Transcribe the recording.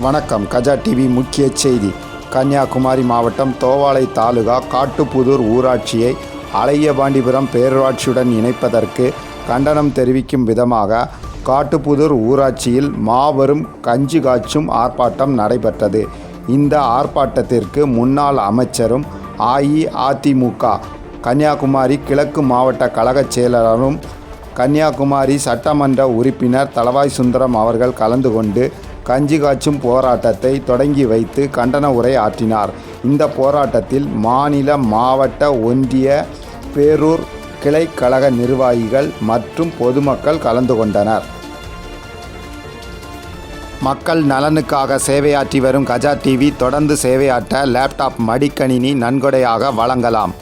வணக்கம். கஜா டிவி முக்கிய செய்தி. கன்னியாகுமரி மாவட்டம் தோவாளை தாலுகா காட்டுப்புதூர் ஊராட்சியை அழகியபாண்டிபுரம் பேரூராட்சியுடன் இணைப்பதற்கு கண்டனம் தெரிவிக்கும் விதமாக காட்டுப்புதூர் ஊராட்சியில் மாபெரும் கஞ்சி காய்ச்சும் ஆர்ப்பாட்டம் நடைபெற்றது. இந்த ஆர்ப்பாட்டத்திற்கு முன்னாள் அமைச்சரும் அஇஅதிமுக கன்னியாகுமரி கிழக்கு மாவட்ட கழகச் செயலாளரும் கன்னியாகுமரி சட்டமன்ற உறுப்பினர் தளவாய் சுந்தரம் அவர்கள் கலந்து கொண்டு கஞ்சி காய்ச்சும் போராட்டத்தை தொடங்கி வைத்து கண்டன உரை ஆற்றினார். இந்த போராட்டத்தில் மாநில, மாவட்ட, ஒன்றிய, பேரூர் கிளை கழக நிர்வாகிகள் மற்றும் பொதுமக்கள் கலந்து கொண்டனர். மக்கள் நலனுக்காக சேவையாற்றி வரும் கஜா டிவி தொடர்ந்து சேவையாற்ற லேப்டாப், மடிக்கணினி நன்கொடையாக வழங்கலாம்.